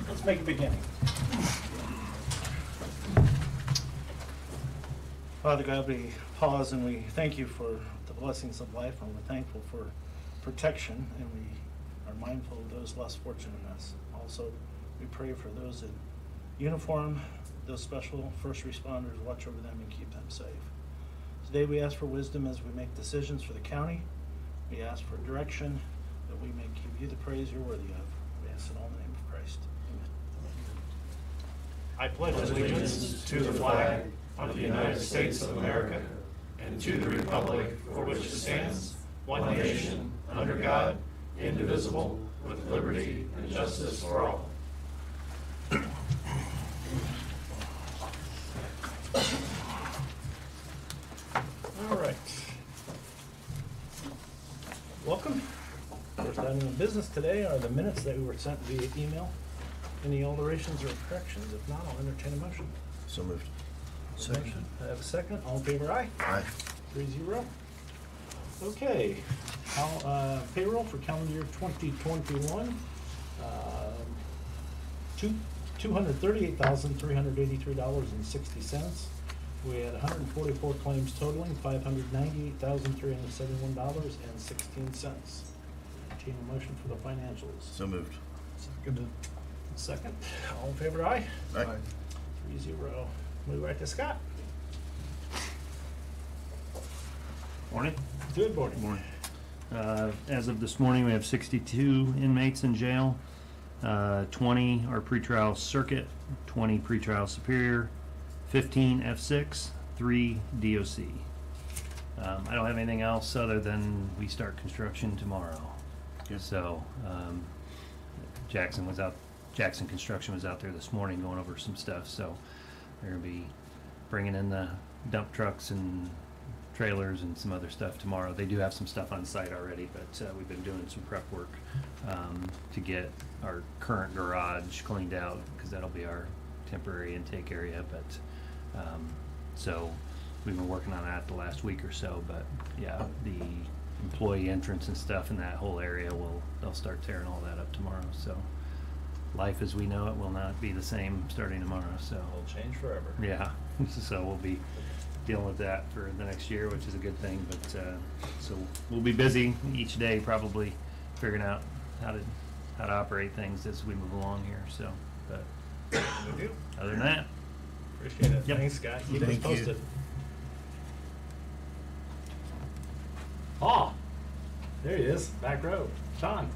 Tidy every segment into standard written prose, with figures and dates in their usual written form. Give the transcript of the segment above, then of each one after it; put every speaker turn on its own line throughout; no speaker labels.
Let's make a beginning. Father God, we pause and we thank you for the blessings of life, and we're thankful for protection, and we are mindful of those less fortunate than us. Also, we pray for those in uniform, those special first responders. Watch over them and keep them safe. Today we ask for wisdom as we make decisions for the county. We ask for direction that we may give you the praise you're worthy of. We ask it all in the name of Christ. Amen. I pledge
allegiance to the flag of the United States of America and to the republic for which it stands, one nation, under God, indivisible, with liberty and justice for all.
All right. Welcome. First item of business today are the minutes that we were sent via email. Any alterations or corrections? If not, I'll entertain a motion.
So moved.
Second. I have a second. All in favor, aye?
Aye.
3-0. Okay. Payroll for calendar year 2021. $238,383.60. We had 144 claims totaling $598,371.16. Entertain a motion for the financials.
So moved.
Second. All in favor, aye?
Aye.
3-0. Move right to Scott.
Morning.
Good morning.
Morning. As of this morning, we have 62 inmates in jail. 20 are pretrial circuit, 20 pretrial superior, 15 F6, 3 DOC. I don't have anything else other than we start construction tomorrow.
Good.
So Jackson Construction was out there this morning going over some stuff. So they're gonna be bringing in the dump trucks and trailers and some other stuff tomorrow. They do have some stuff on site already, but we've been doing some prep work to get our current garage cleaned out, because that'll be our temporary intake area. But so we've been working on that the last week or so. But yeah, the employee entrance and stuff in that whole area, they'll start tearing all that up tomorrow. So life as we know it will not be the same starting tomorrow. So
It'll change forever.
yeah, so we'll be dealing with that for the next year, which is a good thing. But so we'll be busy each day, probably figuring out how to operate things as we move along here. So, but other than that,
Appreciate it.
Yep.
Thanks, Scott. Keep us
Thank you.
posted. Oh, there he is, back row. Sean.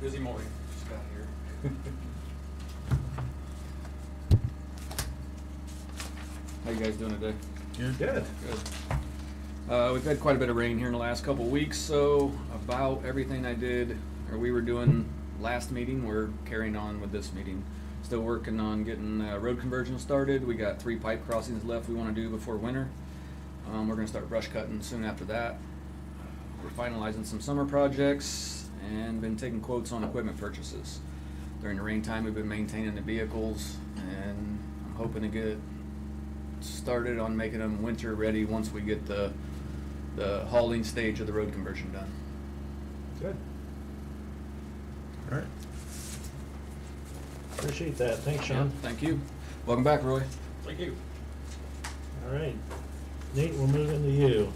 Busy morning, just got here. How you guys doing today?
Good.
Good. We've had quite a bit of rain here in the last couple of weeks, so about everything we were doing last meeting, we're carrying on with this meeting. Still working on getting road conversion started. We got 3 pipe crossings left we want to do before winter. We're going to start brush cutting soon after that. We're finalizing some summer projects and been taking quotes on equipment purchases. During the rain time, we've been maintaining the vehicles, and I'm hoping to get started on making them winter ready once we get the hauling stage of the road conversion done.
Good.
All right.
Appreciate that. Thanks, Sean.
Yeah, thank you. Welcome back, Roy.
Thank you. All right. Nate, we'll move into you.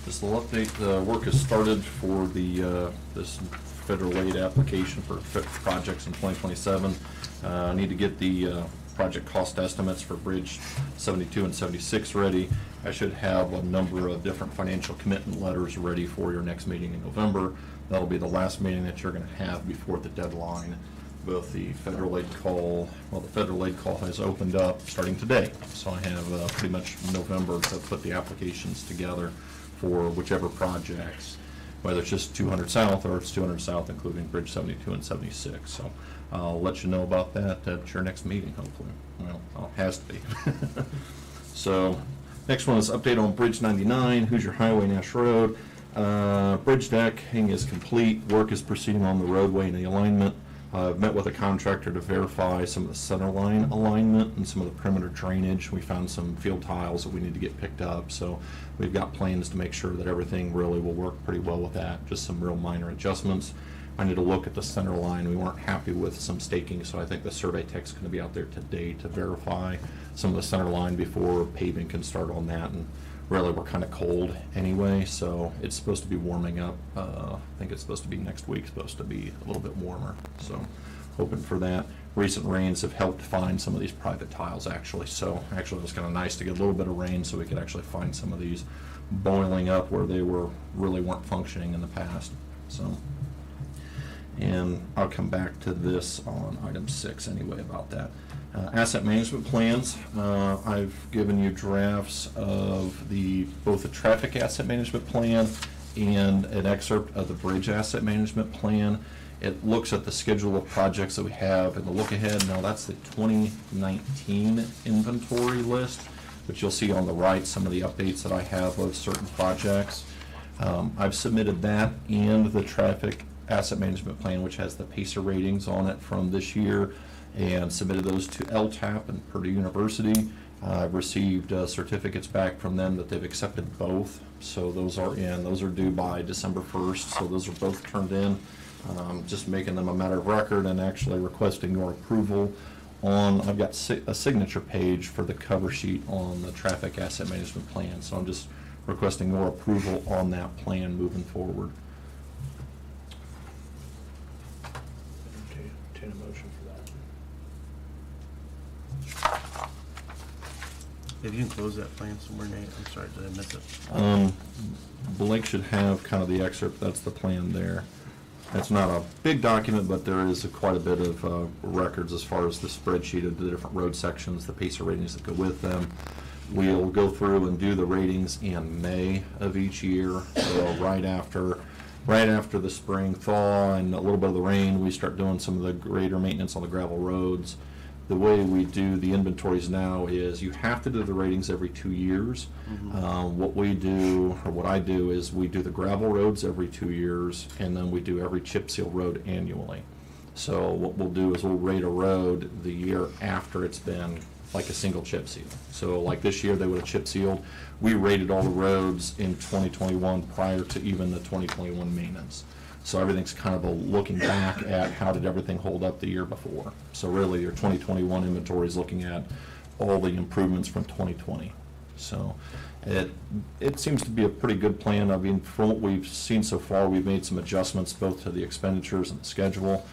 This little update, work has started for this federal aid application for projects in 2027. I need to get the project cost estimates for Bridge 72 and 76 ready. I should have a number of different financial commitment letters ready for your next meeting in November. That'll be the last meeting that you're going to have before the deadline. Both the federal aid call, the federal aid call has opened up starting today. So I have pretty much November to put the applications together for whichever projects, whether it's just 200 South or it's 200 South including Bridge 72 and 76. So I'll let you know about that at your next meeting, hopefully. Well, it has to be. So next one is update on Bridge 99, Hoosier Highway, Nash Road. Bridge decking is complete. Work is proceeding on the roadway and the alignment. I've met with a contractor to verify some of the center line alignment and some of the perimeter drainage. We found some field tiles that we need to get picked up, so we've got plans to make sure that everything really will work pretty well with that, just some real minor adjustments. I need to look at the center line. We weren't happy with some staking, so I think the survey tech's going to be out there today to verify some of the center line before paving can start on that. And really, we're kind of cold anyway, so it's supposed to be warming up. I think it's supposed to be next week, supposed to be a little bit warmer, so hoping for that. Recent rains have helped find some of these private tiles, actually, so actually it was kind of nice to get a little bit of rain so we could actually find some of these boiling up where they really weren't functioning in the past. So, and I'll come back to this on item 6 anyway about that. Asset management plans. I've given you drafts of both the traffic asset management plan and an excerpt of the bridge asset management plan. It looks at the schedule of projects that we have in the look ahead. Now that's the 2019 inventory list, but you'll see on the right some of the updates that I have of certain projects. I've submitted that and the traffic asset management plan, which has the PACER ratings on it from this year, and submitted those to LTAP and Purdue University. I've received certificates back from them that they've accepted both, so those are in. Those are due by December 1st, so those are both turned in. Just making them a matter of record and actually requesting your approval on. I've got a signature page for the cover sheet on the traffic asset management plan, so I'm just requesting your approval on that plan moving forward.
Entertain a motion for that.
If you can close that plan somewhere, Nate, I'm sorry, did I miss it?
Blake should have kind of the excerpt. That's the plan there. It's not a big document, but there is quite a bit of records as far as the spreadsheet of the different road sections, the PACER ratings that go with them. We'll go through and do the ratings in May of each year, so right after the spring thaw and a little bit of the rain, we start doing some of the greater maintenance on the gravel roads. The way we do the inventories now is you have to do the ratings every 2 years. What I do is we do the gravel roads every 2 years, and then we do every chip seal road annually. So what we'll do is we'll rate a road the year after it's been like a single chip seal. So like this year they would have chip sealed. We rated all the roads in 2021 prior to even the 2021 maintenance. So everything's kind of a looking back at how did everything hold up the year before. So really your 2021 inventory is looking at all the improvements from 2020. So it seems to be a pretty good plan. I mean, from what we've seen so far, we've made some adjustments both to the expenditures and the schedule.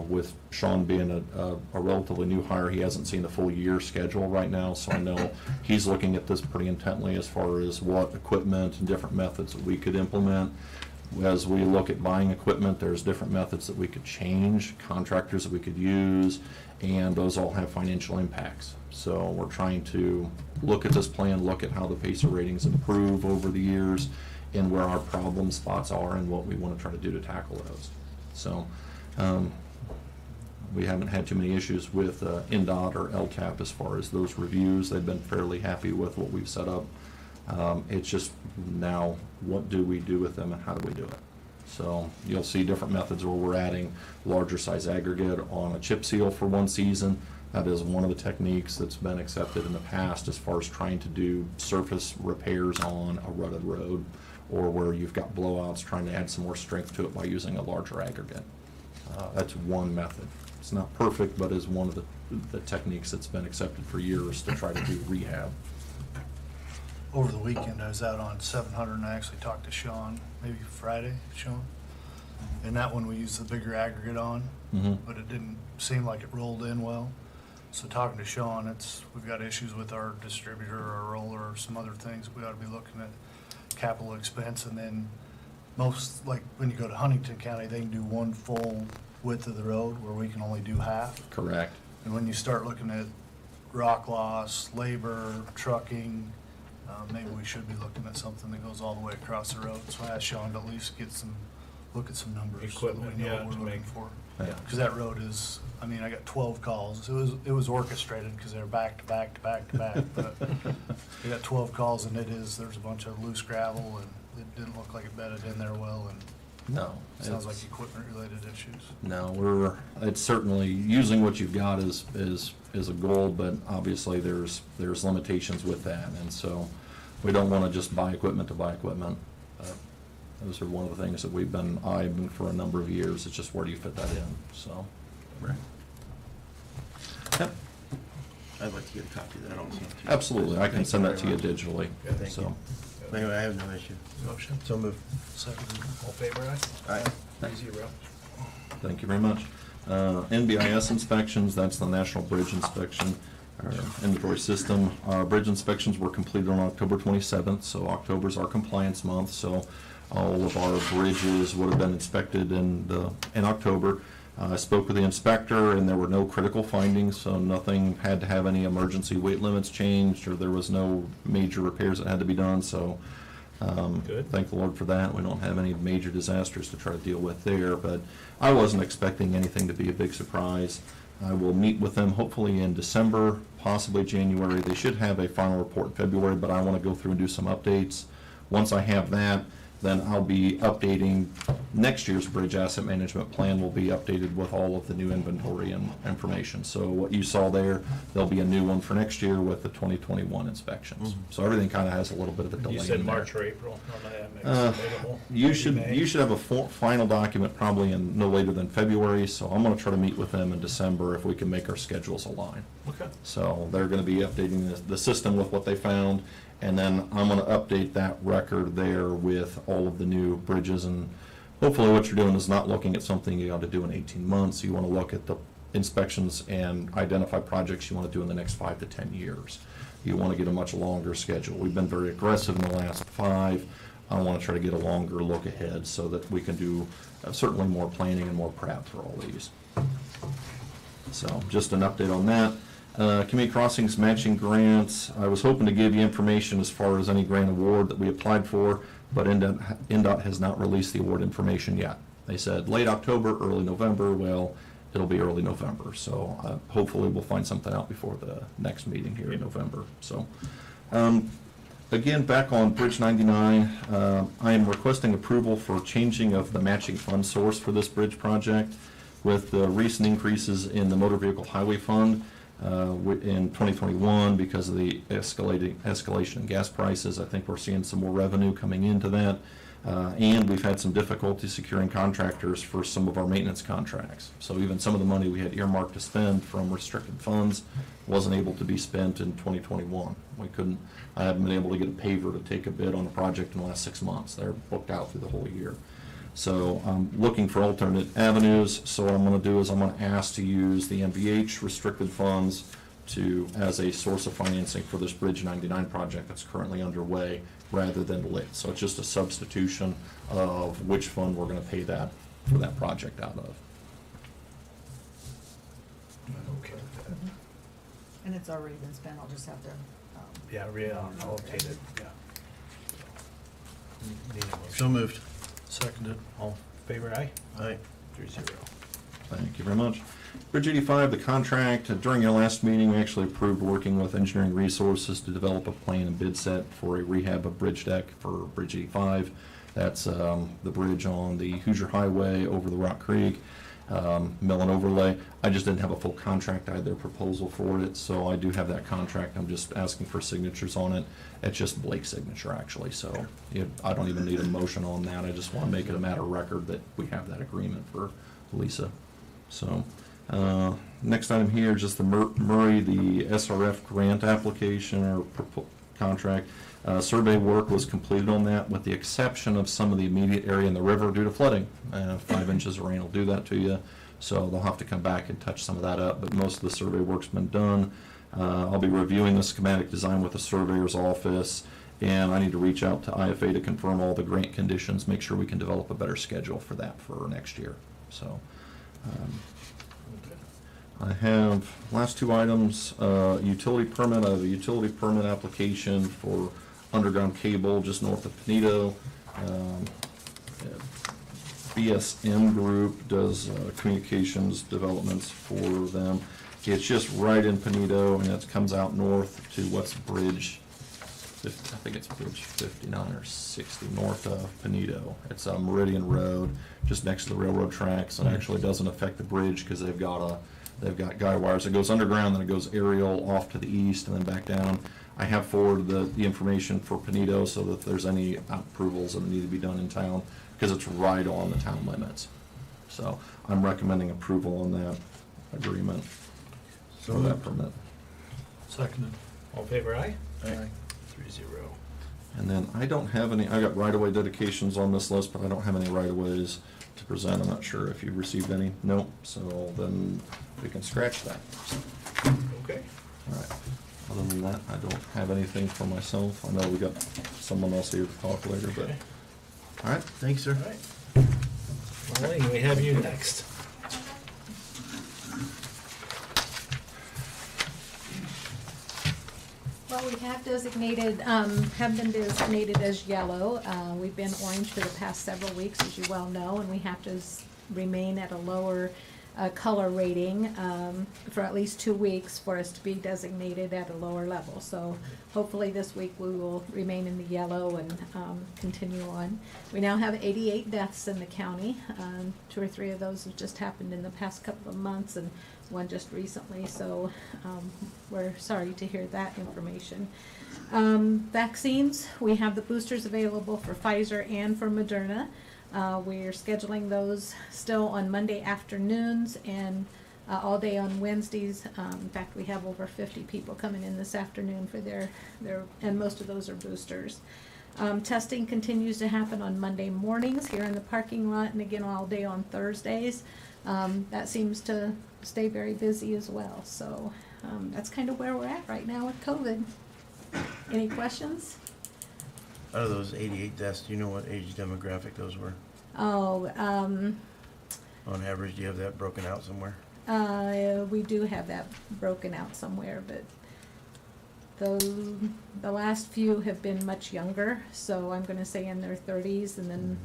With Sean being a relatively new hire, he hasn't seen the full year schedule right now, so I know he's looking at this pretty intently as far as what equipment and different methods that we could implement. As we look at buying equipment, there's different methods that we could change, contractors that we could use, and those all have financial impacts. So we're trying to look at this plan, look at how the PACER ratings improve over the years, and where our problem spots are and what we want to try to do to tackle those. So we haven't had too many issues with NDOT or LTAP as far as those reviews. They've been fairly happy with what we've set up. It's just now, what do we do with them and how do we do it? So you'll see different methods where we're adding larger size aggregate on a chip seal for one season. That is one of the techniques that's been accepted in the past as far as trying to do surface repairs on a rutted road, or where you've got blowouts, trying to add some more strength to it by using a larger aggregate. That's one method. It's not perfect, but is one of the techniques that's been accepted for years to try to do rehab.
Over the weekend, I was out on 700 and I actually talked to Sean, maybe Friday, Sean. And that one we used the bigger aggregate on, but it didn't seem like it rolled in well. So talking to Sean, we've got issues with our distributor, our roller, or some other things. We ought to be looking at capital expense, and then most, like when you go to Huntington County, they can do one full width of the road where we can only do half.
Correct.
And when you start looking at rock loss, labor, trucking, maybe we should be looking at something that goes all the way across the road. So I asked Sean to at least look at some numbers.
Equipment,
so that we know
yeah,
what
to
we're looking
make-
for.
Yeah.
Because that road is, I mean, I got 12 calls. It was orchestrated because they're back to back to back to back. But I got 12 calls, and there's a bunch of loose gravel, and it didn't look like it bedded in there well. And
No.
Sounds
it's-
like equipment-related issues.
No, it's certainly, using what you've got is a goal, but obviously there's limitations with that. And so we don't want to just buy equipment to buy equipment. Those are one of the things that we've been eyeing for a number of years. It's just where do you fit that in, so.
Right.
Yep,
I'd like to get a copy of that also. too.
absolutely. I can
Thank
send
you
that to you
very much.
digitally,
Thank
so.
you. Anyway, I have no issue.
Motion?
So move.
Second.
All in favor, aye?
Aye.
3-0.
Thank you very much. NBIS inspections, that's the National Bridge Inspection, our inventory system. Bridge inspections were completed on October 27th, so October's our compliance month, so all of our bridges would have been inspected in October. I spoke with the inspector, and there were no critical findings, so nothing had to have any emergency weight limits changed, or there was no major repairs that had to be done, so
Good.
thank the Lord for that. We don't have any major disasters to try to deal with there, but I wasn't expecting anything to be a big surprise. I will meet with them hopefully in December, possibly January. They should have a final report in February, but I want to go through and do some updates. Once I have that, then I'll be updating next year's bridge asset management plan will be updated with all of the new inventory and information. So what you saw there, there'll be a new one for next year with the 2021 inspections. So everything kind of has a little bit of a delay
You
in
said
there.
March or April on that available.
You
May.
should have a final document probably in no later than February, so I'm gonna try to meet with them in December if we can make our schedules align.
Okay.
So they're gonna be updating the system with what they found, and then I'm gonna update that record there with all of the new bridges. And hopefully what you're doing is not looking at something you ought to do in 18 months. You wanna look at the inspections and identify projects you wanna do in the next 5 to 10 years. You wanna get a much longer schedule. We've been very aggressive in the last 5. I wanna try to get a longer look ahead so that we can do certainly more planning and more prep for all these. So just an update on that. Community Crossings matching grants, I was hoping to give you information as far as any grant award that we applied for, but NDOT has not released the award information yet. They said late October, early November. Well, it'll be early November, so hopefully we'll find something out before the next meeting here in November. So, again, back on Bridge 99, I am requesting approval for changing of the matching fund source for this bridge project. With the recent increases in the motor vehicle highway fund in 2021 because of the escalation in gas prices, I think we're seeing some more revenue coming into that. And we've had some difficulty securing contractors for some of our maintenance contracts. So even some of the money we had earmarked to spend from restricted funds wasn't able to be spent in 2021. I haven't been able to get a paver to take a bid on a project in the last 6 months. They're booked out through the whole year. So I'm looking for alternate avenues. So what I'm gonna do is I'm gonna ask to use the NVH restricted funds as a source of financing for this Bridge 99 project that's currently underway, rather than lit. So it's just a substitution of which fund we're gonna pay that for that project out of.
Okay with that.
And it's already been spent, I'll just have to,
Yeah, I'll update it, yeah. Need a motion.
So moved.
Seconded.
All in favor, aye?
Aye.
3-0.
Thank you very much. Bridge 85, the contract, during our last meeting, we actually approved working with Engineering Resources to develop a plan and bid set for a rehab of bridge deck for Bridge 85. That's the bridge on the Hoosier Highway over the Rock Creek, mill and overlay. I just didn't have a full contract. I had their proposal for it, so I do have that contract. I'm just asking for signatures on it. It's just Blake's signature, actually, so I don't even need a motion on that. I just want to make it a matter of record that we have that agreement for Lisa. So, next item here is just the Murray, the SRF Grant Application or contract. Survey work was completed on that, with the exception of some of the immediate area in the river due to flooding. 5 inches of rain will do that to you, so they'll have to come back and touch some of that up, but most of the survey work's been done. I'll be reviewing the schematic design with the surveyor's office, and I need to reach out to IFA to confirm all the grant conditions, make sure we can develop a better schedule for that for next year. So, I have last 2 items, utility permit. I have a utility permit application for underground cable just north of Pinedo. BSM Group does communications developments for them. It's just right in Pinedo, and it comes out north to what's the bridge I think it's Bridge 59 or 60, north of Panito. It's Meridian Road, just next to the railroad tracks, and actually doesn't affect the bridge because they've got guy wires. It goes underground, then it goes aerial off to the east, and then back down. I have forwarded the information for Panito so that if there's any approvals that need to be done in town, because it's right on the town limits. So I'm recommending approval on that agreement for that permit.
Seconded.
All in favor, aye?
Aye.
3-0.
And then I don't have any, I got right-of-way dedications on this list, but I don't have any right-of-ways to present. I'm not sure if you've received any. Nope. So then we can scratch that.
Okay.
All right. Other than that, I don't have anything for myself. I know we got someone else here to talk later, but,
Okay.
all right.
Thanks, sir.
All right. Marlene, we have you next.
Well, we have been designated as yellow. We've been orange for the past several weeks, as you well know, and we have to remain at a lower color rating for at least 2 weeks for us to be designated at a lower level. So hopefully this week we will remain in the yellow and continue on. We now have 88 deaths in the county. 2 or 3 of those have just happened in the past couple of months, and one just recently, so we're sorry to hear that information. Vaccines, we have the boosters available for Pfizer and for Moderna. We're scheduling those still on Monday afternoons and all day on Wednesdays. In fact, we have over 50 people coming in this afternoon for their and most of those are boosters. Testing continues to happen on Monday mornings here in the parking lot, and again all day on Thursdays. That seems to stay very busy as well. So that's kind of where we're at right now with COVID. Any questions?
Out of those 88 deaths, do you know what age demographic those were?
Oh,
On average, do you have that broken out somewhere?
we do have that broken out somewhere, but the last few have been much younger, so I'm gonna say in their 30s, and then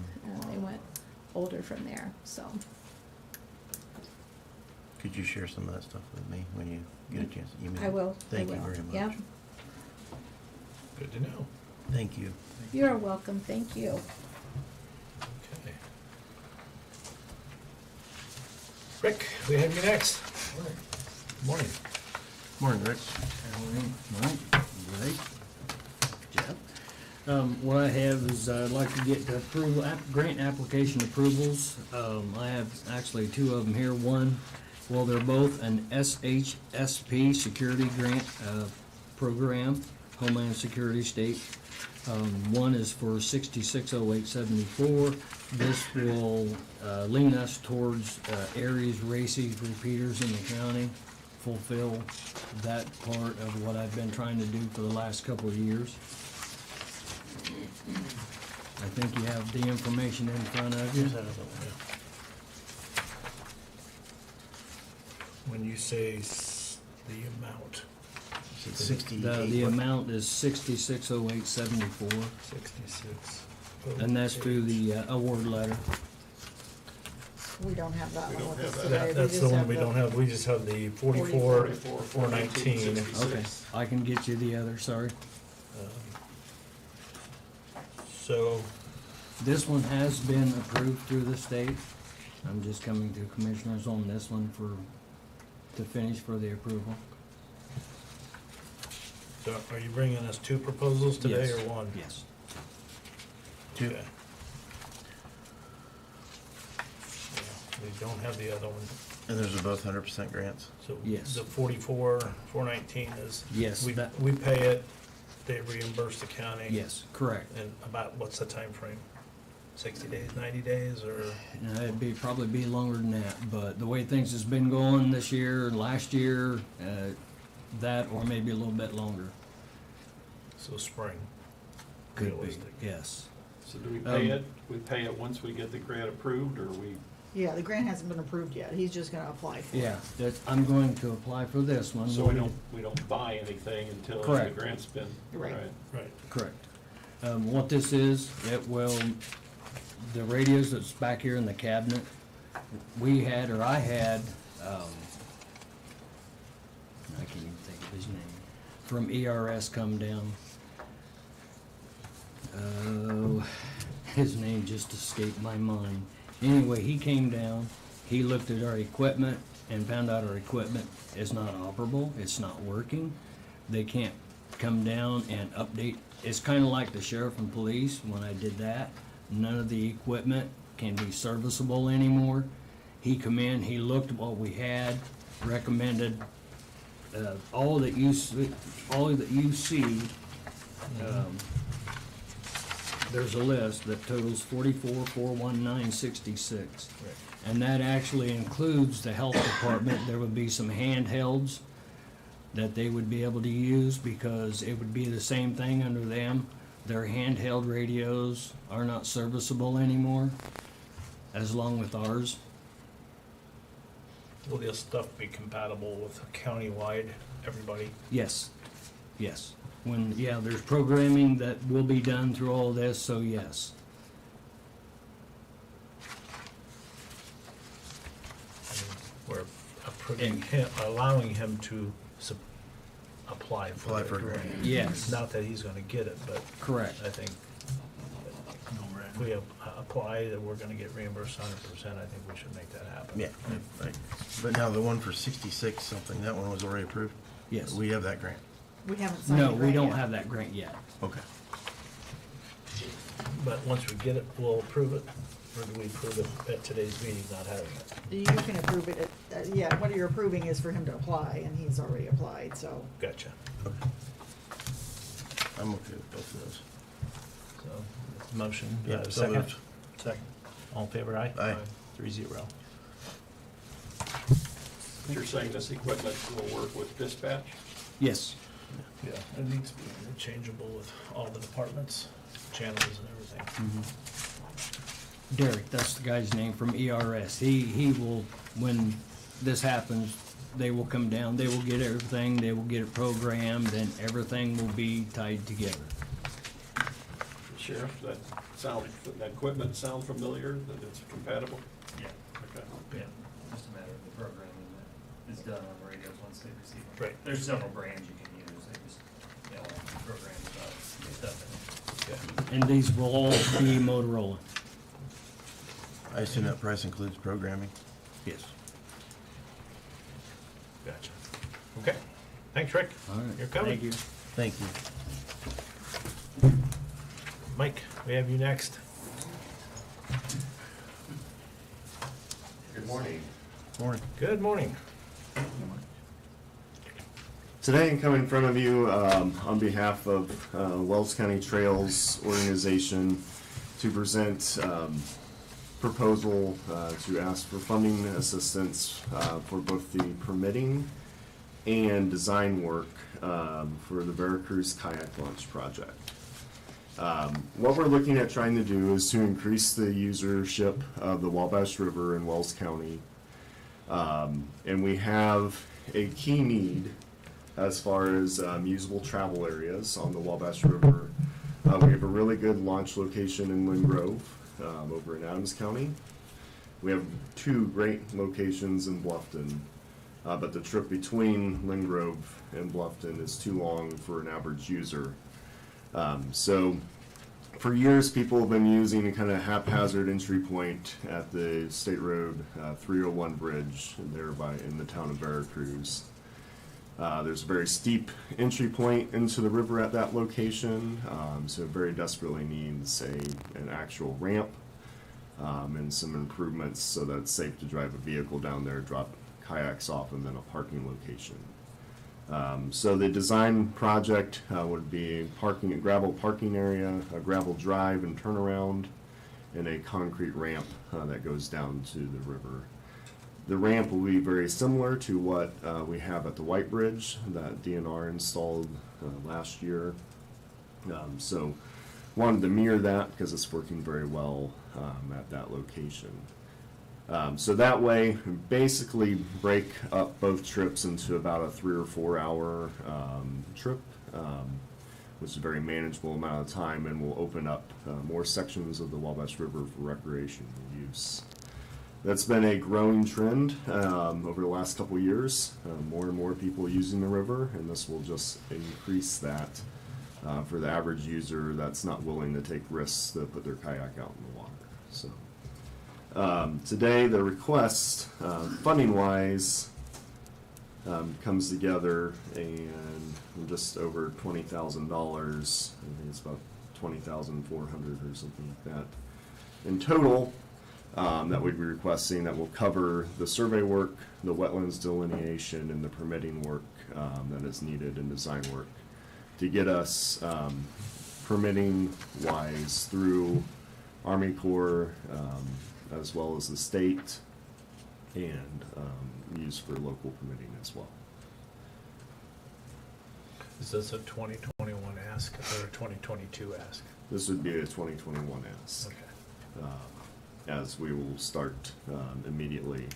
they went older from there, so.
Could you share some of that stuff with me when you get a chance to email?
I will.
Thank you very much.
Yep.
Good to know.
Thank you.
You're welcome, thank you.
Okay. Rick, we have you next. Morning.
Morning, Rick.
What I have is I'd like to get the grant application approvals. I have actually 2 of them here. They're both an SHSP security grant program, Homeland Security State. One is for 660874. This will lean us towards areas, races, repeaters in the county, fulfill that part of what I've been trying to do for the last couple of years. I think you have the information in front of you.
Here's that other one.
When you say the amount,
Is it 68?
The amount is 660874,
66.
and that's through the award letter.
We don't have that
We
one
don't
with us
have
today.
that.
We
That's
just
the one
have
we
the-
don't have. We just have the 419.
Okay, I can get you the other, sorry.
So,
This one has been approved through the state. I'm just coming to commissioners on this one to finish for the approval.
so are you bringing us 2 proposals today
Yes.
or 1?
Yes.
Two.
Okay. Yeah, we don't have the other one.
And those are both 100% grants?
So
Yes.
the 419 is.
Yes,
We
that-
we pay it, they reimburse the county.
Yes, correct.
And about, what's the time frame? 60 days, 90 days, or?
It'd probably be longer than that, but the way things has been going this year and last year, that or maybe a little bit longer.
So spring,
Could be,
realistic.
yes.
So do we pay it, once we get the grant approved, or we?
Yeah, the grant hasn't been approved yet. He's just gonna apply for it.
Yeah, I'm going to apply for this one.
So we don't buy anything until the
Correct.
grant's been,
Right.
Right.
Correct. What this is, the radios that's back here in the cabinet, I had, I can't even think of his name, from ERS come down His name just escaped my mind. Anyway, he came down, he looked at our equipment and found out our equipment is not operable, it's not working. They can't come down and update. It's kind of like the sheriff and police, when I did that. None of the equipment can be serviceable anymore. He come in, he looked at what we had, recommended all that you see, there's a list that totals 44,419.66. And that actually includes the health department. There would be some handhelds that they would be able to use because it would be the same thing under them. Their handheld radios are not serviceable anymore, as long with ours.
Will this stuff be compatible with countywide, everybody?
Yes, yes. When, yeah, there's programming that will be done through all this, so yes.
We're approving him, allowing him to apply for
Apply
the
for a
grant.
grant.
Yes.
Not that he's gonna get it, but
Correct.
I think if we apply, that we're gonna get reimbursed 100%, I think we should make that happen.
Yeah, right. But now the one for 66 something, that one was already approved?
Yes.
We have that grant?
We haven't signed the
No, we
grant
don't
yet.
have that grant yet.
Okay.
But once we get it, we'll approve it, or do we approve it at today's meeting, not having it?
You can approve it, yeah, what you're approving is for him to apply, and he's already applied, so.
Gotcha.
Okay. I'm okay with both of those.
So, motion, do I
Yeah,
have a
so
second?
moved.
Second. All in favor, aye?
Aye.
3-0.
You're saying this equipment will work with dispatch?
Yes.
Yeah, it needs to be interchangeable with all the departments, channels and everything.
Derek, that's the guy's name from ERS. He will, when this happens, they will come down, they will get everything, they will get it programmed, and everything will be tied together.
Sheriff, that equipment sound familiar, that it's compatible?
Yeah,
Okay.
Yeah.
just a matter of the programming that is done on the radios once they receive them.
Right.
There's several brands you can use, they just, program stuff in.
And these will all be Motorola.
I assume that price includes programming?
Yes.
Gotcha. Okay. Thanks, Rick.
All right.
You're coming.
Thank you.
Thank you.
Mike, we have you next.
Good morning.
Morning.
Good morning.
Today I come in front of you on behalf of Wells County Trails Organization to present proposal to ask for funding assistance for both the permitting and design work for the Veracruz Kayak Launch Project. What we're looking at trying to do is to increase the usership of the Wabash River in Wells County. And we have a key need as far as usable travel areas on the Wabash River. We have a really good launch location in Lynn Grove over in Adams County. We have 2 great locations in Bluffton, but the trip between Lynn Grove and Bluffton is too long for an average user. So for years, people have been using a kind of haphazard entry point at the State Road 301 bridge thereby in the town of Veracruz. There's a very steep entry point into the river at that location, so it very desperately needs an actual ramp and some improvements so that it's safe to drive a vehicle down there, drop kayaks off, and then a parking location. So the design project would be a gravel parking area, a gravel drive and turnaround, and a concrete ramp that goes down to the river. The ramp will be very similar to what we have at the White Bridge that DNR installed last year. So wanted to mirror that because it's working very well at that location. So that way, basically break up both trips into about a 3 or 4 hour trip, which is a very manageable amount of time, and will open up more sections of the Wabash River for recreational use. That's been a growing trend over the last couple of years. More and more people using the river, and this will just increase that for the average user that's not willing to take risks to put their kayak out in the water. So today the request, funding wise, comes together and just over $20,000. I think it's about 20,400 or something like that in total, that we'd be requesting, that will cover the survey work, the wetlands delineation, and the permitting work that is needed, and design work to get us permitting wise through Army Corps, as well as the state, and used for local permitting as well.
Is this a 2021 ask or a 2022 ask?
This would be a 2021 ask.
Okay.
As we will start immediately.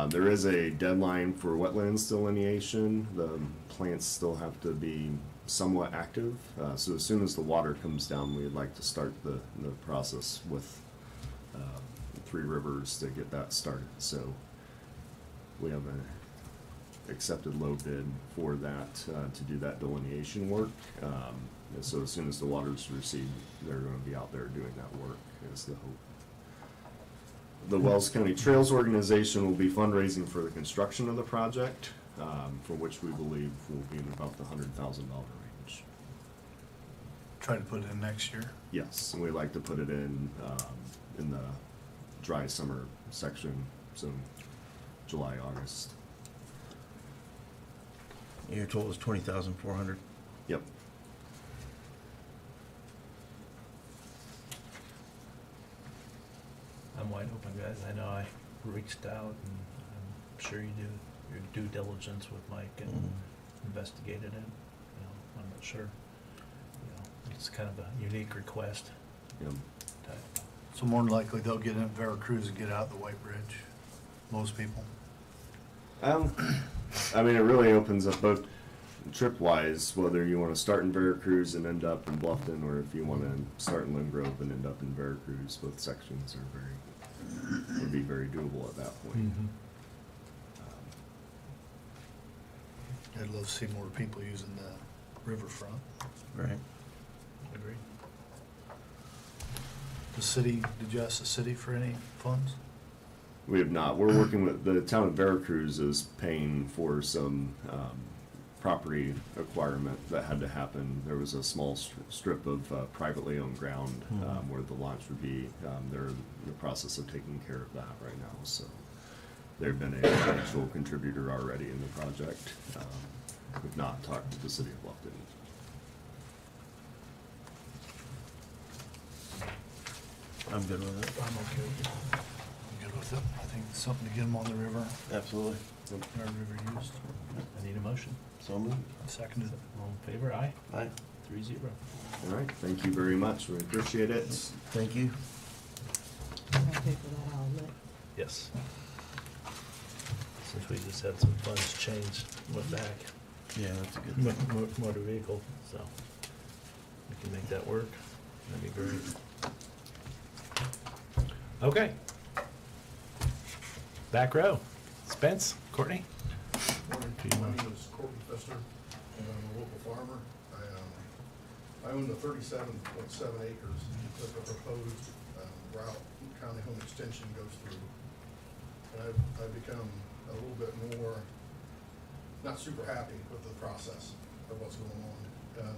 There is a deadline for wetlands delineation. The plants still have to be somewhat active. So as soon as the water comes down, we'd like to start the process with Three Rivers to get that started. So we have an accepted low bid for that to do that delineation work. And so as soon as the water's received, they're going to be out there doing that work, is the hope. The Wells County Trails Organization will be fundraising for the construction of the project, for which we believe will be in about the $100,000 range.
Try to put it in next year.
Yes, and we'd like to put it in the dry summer section, so July, August.
Your total is 20,400.
Yep.
I'm wide open, guys. I know I reached out, and I'm sure you do your due diligence with Mike and investigated it. You know, I'm not sure. You know, it's kind of a unique request.
Yep.
type.
So more than likely they'll get in Veracruz and get out the White Bridge. Most people.
I mean, it really opens up both trip-wise, whether you want to start in Veracruz and end up in Bluffton, or if you want to start in Lynn Grove and end up in Veracruz. Both sections are would be very doable at that point.
I'd love to see more people using the riverfront.
Right.
Agreed.
The city, did you ask the city for any funds?
We have not. We're working with the town of Veracruz is paying for some property acquirement that had to happen. There was a small strip of privately owned ground where the launch would be. They're in the process of taking care of that right now. So they've been a financial contributor already in the project. We've not talked to the city of Bluffton.
I'm good with it.
I'm okay with it. I'm good with it. I think it's something to get them on the river,
Absolutely.
our river used.
I need a motion.
So moved.
Seconded.
All in favor? Aye.
Aye.
3-0.
All right. Thank you very much. We appreciate it.
Thank you.
I'll pay for that outlet.
Yes. Since we just had some funds changed, went back.
Yeah, that's a good thing.
Motor vehicle, so we can make that work. That'd be great. Okay. Back row. Spence, Courtney?
Morning. My name is Courtney Pfister, and I'm a local farmer. I own the 37.7 acres that the proposed route county home extension goes through. And I've become a little bit more, not super happy with the process of what's going on.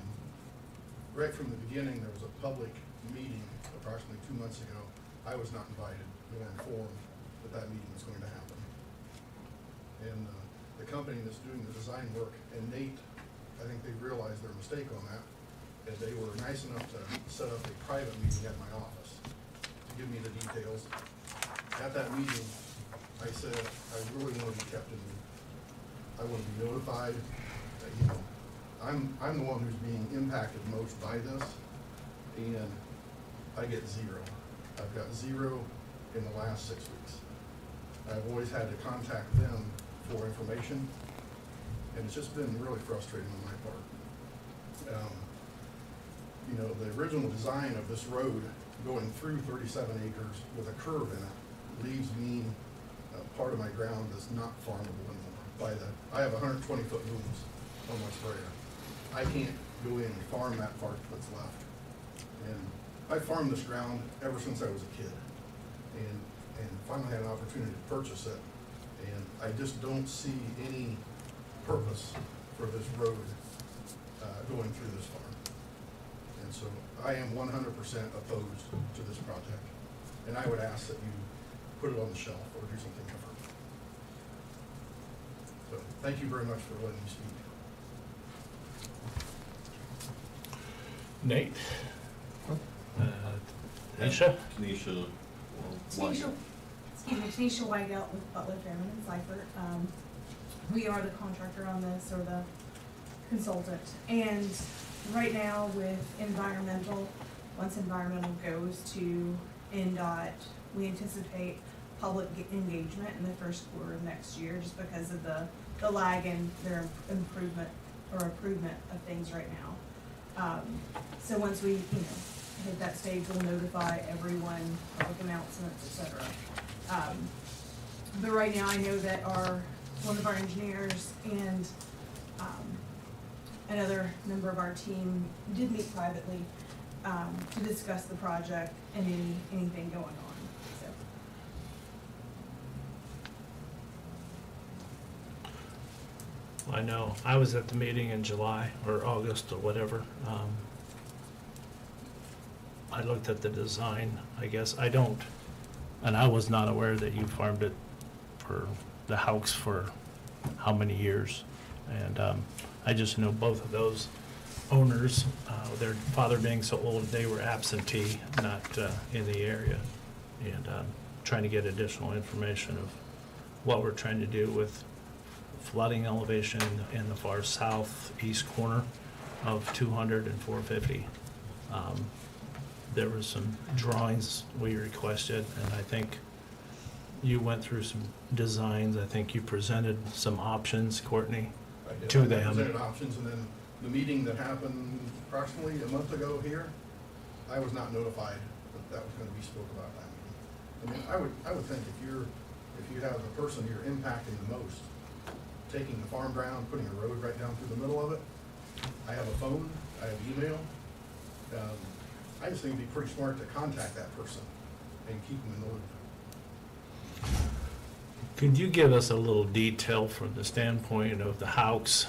Right from the beginning, there was a public meeting approximately 2 months ago. I was not invited nor informed that that meeting was going to happen. And the company that's doing the design work, and Nate, I think they realized their mistake on that, and they were nice enough to set up a private meeting at my office to give me the details. At that meeting, I said I really want to be kept in the loop. I want to be notified that, you know, I'm the one who's being impacted most by this, and I get zero. I've got zero in the last 6 weeks. I've always had to contact them for information, and it's just been really frustrating on my part. You know, the original design of this road going through 37 acres with a curve in it leaves me part of my ground that's not farmable anymore. I have 120-foot booms on my sprayer. I can't go in and farm that part that's left. And I farmed this ground ever since I was a kid, and finally had an opportunity to purchase it. And I just don't see any purpose for this road going through this farm. And so I am 100% opposed to this project. And I would ask that you put it on the shelf or do something different. So thank you very much for letting me speak.
Nate? Nisha?
Tanisha,
Tanisha, excuse me, Tanisha Weigelt with Butler, Fairman, and Seifert. We are the contractor on this, or the consultant. And right now with environmental, once environmental goes to NDOT, we anticipate public engagement in the first quarter of next year, just because of the lag in their improvement of things right now. So once we, hit that stage, we'll notify everyone, public announcements, et cetera. But right now, I know that one of our engineers and another member of our team did meet privately to discuss the project and anything going on. So.
I know, I was at the meeting in July or August or whatever. I looked at the design, I guess, and I was not aware that you farmed it for the Houcks for how many years. And I just know both of those owners, their father being so old, they were absentee, not in the area. And trying to get additional information of what we're trying to do with flooding elevation in the far southeast corner of 200 and 450. There was some drawings we requested, and I think you went through some designs. I think you presented some options, Courtney, to them.
I presented options, and then the meeting that happened approximately a month ago here, I was not notified that was going to be spoke about at that meeting. I mean, I would think if you have the person you're impacting the most, taking the farm ground, putting a road right down through the middle of it. I have a phone, I have email. I just think it'd be pretty smart to contact that person and keep them in the loop.
Could you give us a little detail from the standpoint of the Houcks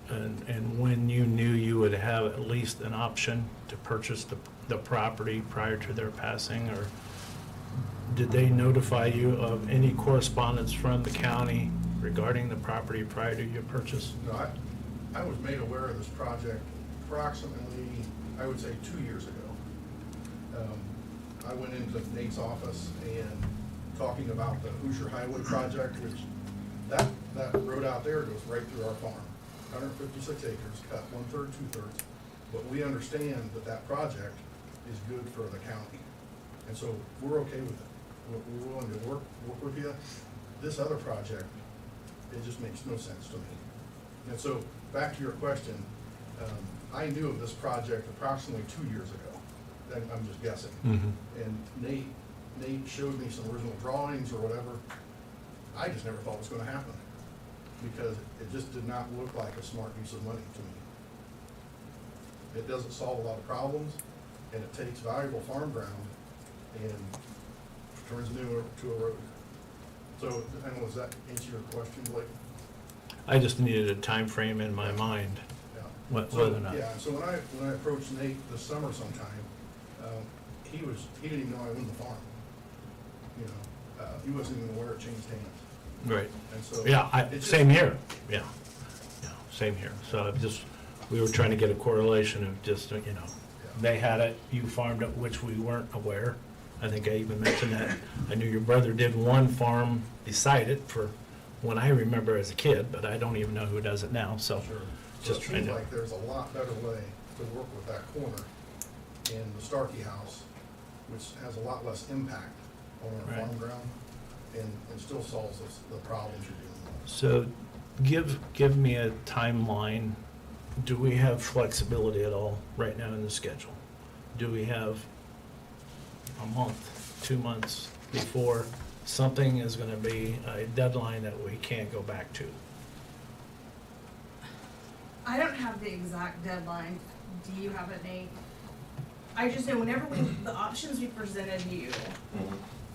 and when you knew you would have at least an option to purchase the property prior to their passing? Or did they notify you of any correspondence from the county regarding the property prior to your purchase?
No, I was made aware of this project approximately, I would say, 2 years ago. I went into Nate's office and talking about the Hoosier Highway project, which that road out there goes right through our farm. 156 acres, cut 1/3, 2/3. But we understand that project is good for the county. And so we're okay with it. We're willing to work with you. This other project, it just makes no sense to me. And so back to your question, I knew of this project approximately 2 years ago. I'm just guessing.
Mm-hmm.
And Nate showed me some original drawings or whatever. I just never thought it was going to happen because it just did not look like a smart use of money to me. It doesn't solve a lot of problems, and it takes valuable farm ground and turns it into a road. So, I don't know, does that answer your question, Blake?
I just needed a time frame in my mind,
Yeah.
whether or not.
Yeah, so when I approached Nate this summer sometime, he didn't even know I owned the farm. He wasn't even aware it changed hands.
Right.
And so.
Yeah,
it's just-
same here, yeah, same here. So we were trying to get a correlation of just, they had it, you farmed it, which we weren't aware. I think I even mentioned that. I knew your brother did one farm beside it for when I remember as a kid, but I don't even know who does it now, so.
Sure. So
Just
it
trying
seems
to.
like there's a lot better way to work with that corner in the Starkey house, which has a lot less impact on our
Right.
farm ground and still solves the problems you're dealing with.
So give me a timeline. Do we have flexibility at all right now in the schedule? Do we have a month, 2 months before something is going to be a deadline that we can't go back to?
I don't have the exact deadline. Do you have it, Nate? I just know whenever the options we presented you,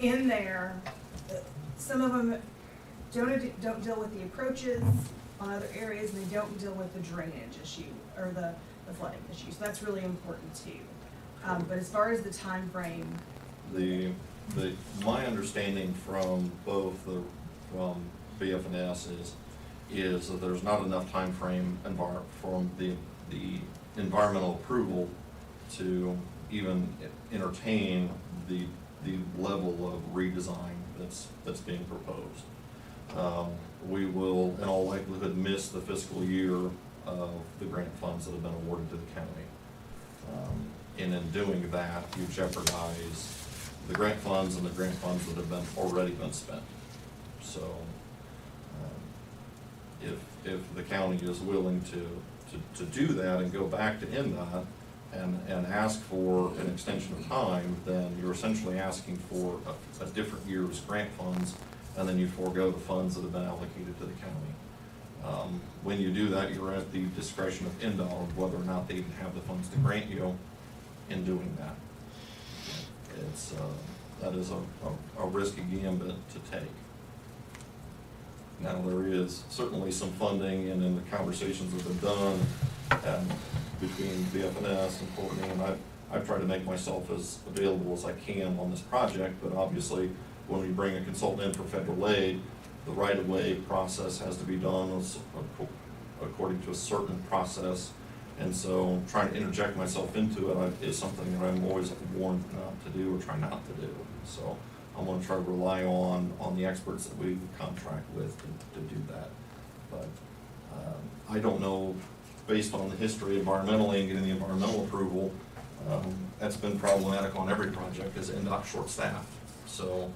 in there, some of them don't deal with the approaches on other areas, and they don't deal with the drainage issue, or the flooding issue, so that's really important too. But as far as the time frame,
my understanding from both from BF&S is that there's not enough time frame from the environmental approval to even entertain the level of redesign that's being proposed. We will, in all likelihood, miss the fiscal year of the grant funds that have been awarded to the county. And in doing that, you jeopardize the grant funds and the grant funds that have already been spent. So, if the county is willing to do that and go back to NDOT and ask for an extension of time, then you're essentially asking for a different year's grant funds, and then you forego the funds that have been allocated to the county. When you do that, you're at the discretion of NDOT on whether or not they even have the funds to grant you in doing that. That is a risky gambit to take. Now, there is certainly some funding, and in the conversations that have been done between BF&S and Courtney, and I've tried to make myself as available as I can on this project, but obviously when we bring a consultant in for federal aid, the right-of-way process has to be done according to a certain process, and so trying to interject myself into it is something that I'm always warned not to do or try not to do. So I'm going to try to rely on the experts that we contract with to do that. But I don't know, based on the history environmentally and getting the environmental approval, that's been problematic on every project as NDOT short-staffed. So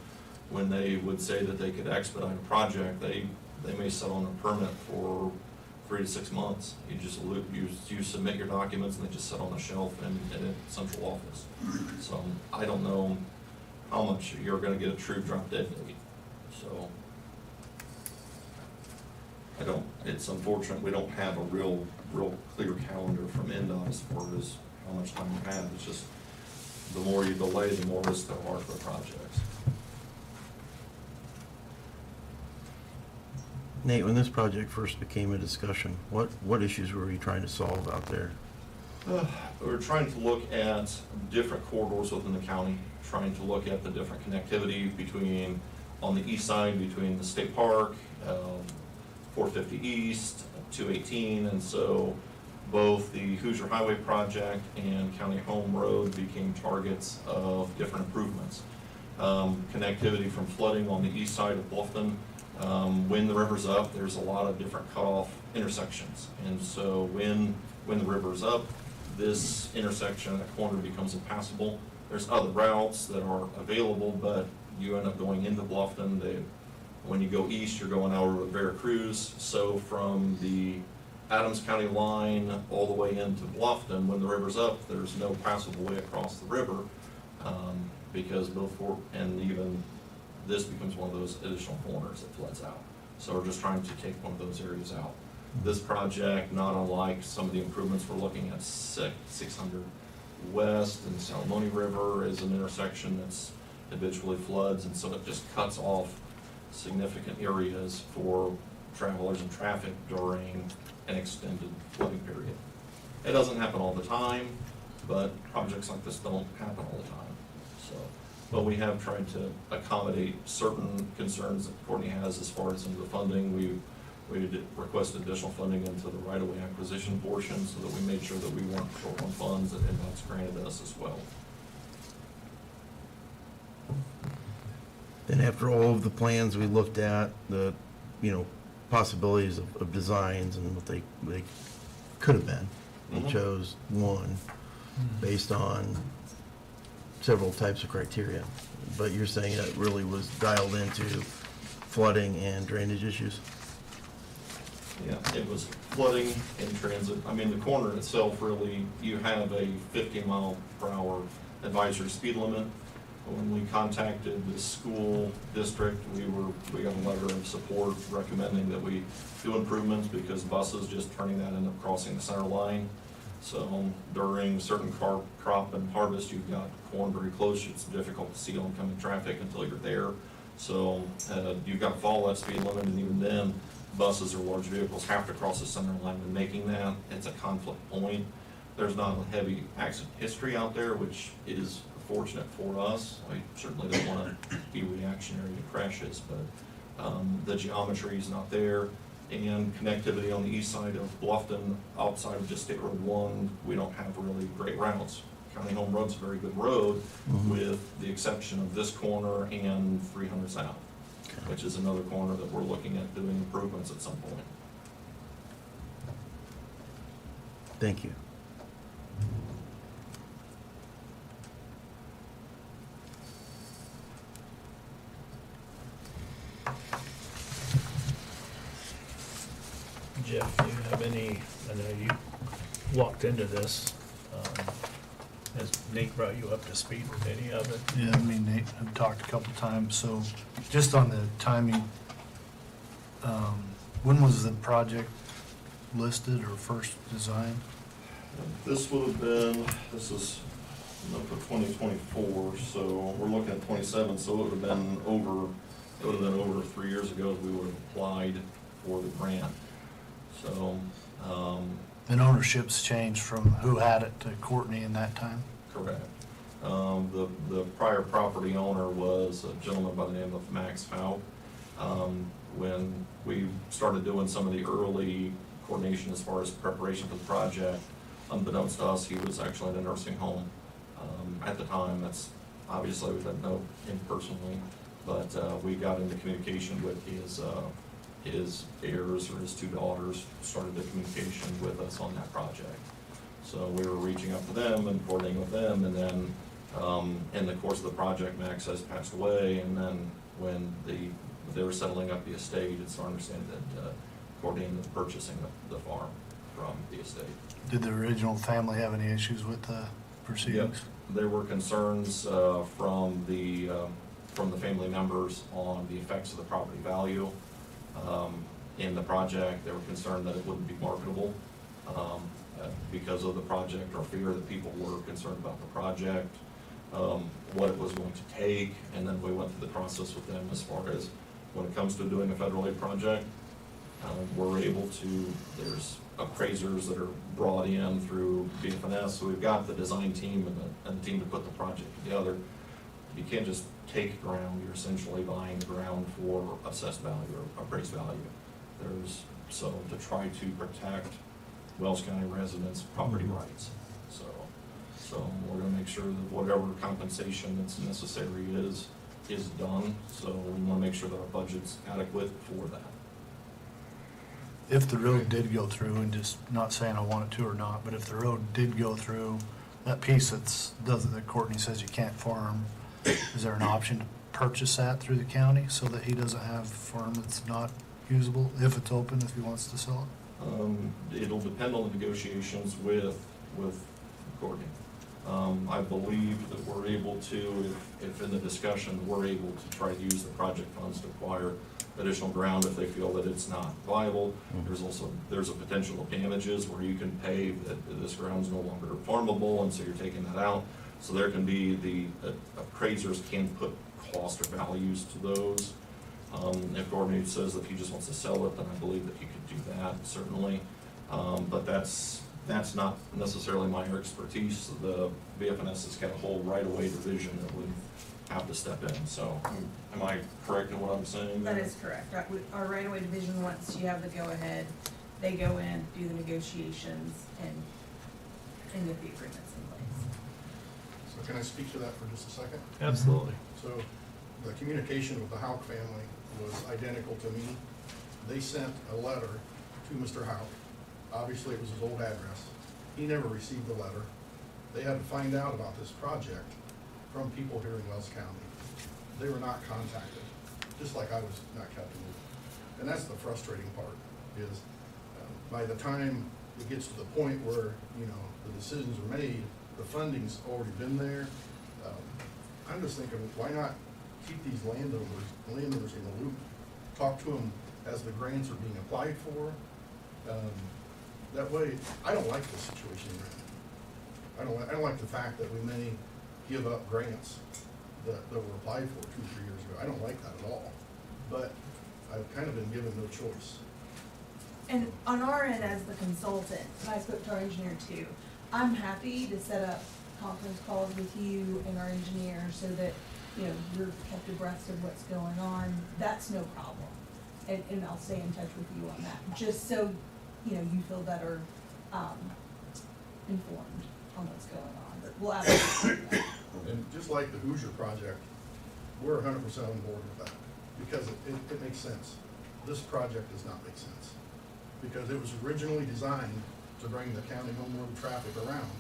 when they would say that they could expedite a project, they may sit on a permit for 3 to 6 months. You submit your documents and they just sit on the shelf in a central office. So I don't know how much you're going to get a true drop dead date. So it's unfortunate we don't have a real clear calendar from NDOT as far as how much time you have. It's just the more you delay, the more risk there are for the projects.
Nate, when this project first became a discussion, what issues were you trying to solve out there?
We're trying to look at different corridors within the county, trying to look at the different connectivity between, on the east side, between the state park, 450 East, 218, and so both the Hoosier Highway project and County Home Road became targets of different improvements. Connectivity from flooding on the east side of Bluffton. When the river's up, there's a lot of different cutoff intersections, and so when the river's up, this intersection, that corner becomes impassable. There's other routes that are available, but you end up going into Bluffton. When you go east, you're going out over Veracruz, so from the Adams County line all the way into Bluffton, when the river's up, there's no passable way across the river, because and even this becomes one of those additional corners that floods out. So we're just trying to take one of those areas out. This project, not unlike some of the improvements we're looking at, 600 West and Salamone River is an intersection that's habitually floods, and so it just cuts off significant areas for travelers and traffic during an extended flooding period. It doesn't happen all the time, but projects like this don't happen all the time. But we have tried to accommodate certain concerns that Courtney has as far as into the funding. We requested additional funding into the right-of-way acquisition portion so that we made sure that we weren't short on funds that NDOT's granted us as well.
And after all of the plans we looked at, the possibilities of designs and what they could have been, we chose one based on several types of criteria, but you're saying that really was dialed into flooding and drainage issues?
Yeah, it was flooding and transit. I mean, the corner itself, really, you have a 50 mile per hour advisory speed limit. when we contacted the school district, we got a letter of support recommending that we do improvements because buses just turning that end up crossing the center line. So during certain crop and harvest, you've got corn very close, it's difficult to see oncoming traffic until you're there. So you've got fall left speed limit, and even then, buses or large vehicles have to cross the center line when making that. It's a conflict point. There's not a heavy accident history out there, which is fortunate for us. I certainly don't want to be reactionary to crashes, but the geometry is not there. And connectivity on the east side of Bluffton, outside of just State Road 1, we don't have really great routes. County Home Road's a very good road, with the exception of this corner and 300 South, which is another corner that we're looking at doing improvements at some point.
Thank you.
Jeff, do you have any, I know you walked into this, has Nate brought you up to speed with any of it?
Yeah, me and Nate have talked a couple times, so just on the timing, when was the project listed or first designed?
This would have been, this is for 2024, so we're looking at 27, so it would have been over 3 years ago that we would have applied for the grant. So,
And ownership's changed from who had it to Courtney in that time?
correct. The prior property owner was a gentleman by the name of Max Houck. When we started doing some of the early coordination as far as preparation for the project, unbeknownst to us, he was actually in a nursing home at the time. That's obviously we didn't know him personally, but we got into communication with his heirs or his two daughters, started the communication with us on that project. So we were reaching out to them and coordinating with them, and then in the course of the project, Max has passed away, and then when they were settling up the estate, it's our understanding that Courtney ended up purchasing the farm from the estate.
Did the original family have any issues with the proceedings?
Yep. There were concerns from the family members on the effects of the property value in the project. They were concerned that it wouldn't be marketable because of the project, or fear that people were concerned about the project, what it was going to take, and then we went through the process with them as far as when it comes to doing a federal aid project. We're able to, there's appraisers that are brought in through BFNS, so we've got the design team and the team to put the project together. You can't just take ground, you're essentially buying ground for assessed value or appraised value. So to try to protect Wells County residents' property rights. So we're gonna make sure that whatever compensation that's necessary is done, so we wanna make sure that our budget's adequate for that.
If the road did go through, and just not saying I want it to or not, but if the road did go through, that piece that Courtney says you can't farm, is there an option to purchase that through the county so that he doesn't have a farm that's not usable, if it's open, if he wants to sell it?
It'll depend on the negotiations with Courtney. I believe that we're able to, if in the discussion, we're able to try to use the project funds to acquire additional ground if they feel that it's not viable. There's a potential of damages where you can pay that this ground's no longer farmable, and so you're taking that out. So there can be, the appraisers can put cost or values to those. If Courtney says that he just wants to sell it, then I believe that he could do that, certainly. But that's not necessarily my expertise. The BFNS has got a whole right-of-way division that would have to step in. So am I correct in what I'm saying?
That is correct. Our right-of-way division, once you have the go-ahead, they go in, do the negotiations, and get the agreements in place.
So can I speak to that for just a second?
Absolutely.
So the communication with the Houck family was identical to me. They sent a letter to Mr. Houck. Obviously, it was his old address. He never received the letter. They had to find out about this project from people here in Wells County. They were not contacted, just like I was not kept in the loop. And that's the frustrating part, is by the time it gets to the point where, the decisions are made, the funding's already been there. I'm just thinking, why not keep these landowners in the loop? Talk to them as the grants are being applied for. That way, I don't like this situation we're in. I don't like the fact that we may give up grants that were applied for 2 or 3 years ago. I don't like that at all. But I've kind of been given no choice.
And on our end as the consultant, and I spoke to our engineer too, I'm happy to set up conference calls with you and our engineer so that, you know, you're kept abreast of what's going on. That's no problem. And I'll stay in touch with you on that, just so, you know, you feel better, informed on what's going on. But we'll absolutely do that.
And just like the Hoosier project, we're 100% on board with that, because it makes sense. This project does not make sense, because it was originally designed to bring the county home road traffic around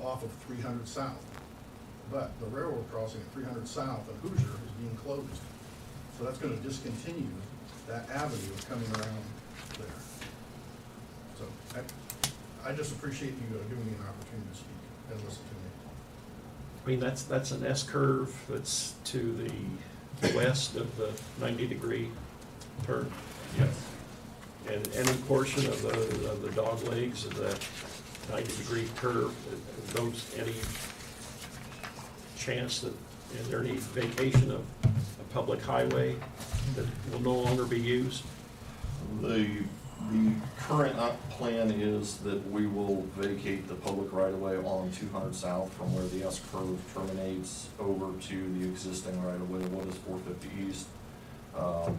off of 300 South. But the railroad crossing at 300 South and Hoosier is being closed. So that's gonna discontinue that avenue of coming around there. So I just appreciate you giving me an opportunity to speak and listen to me.
I mean, that's an S-curve that's to the west of the 90-degree turn.
Yes.
And any portion of the dog legs of that 90-degree curve, any chance that, is there any vacation of a public highway that will no longer be used?
The current plan is that we will vacate the public right-of-way on 200 South from where the S-curve terminates over to the existing right-of-way, what is 450 East.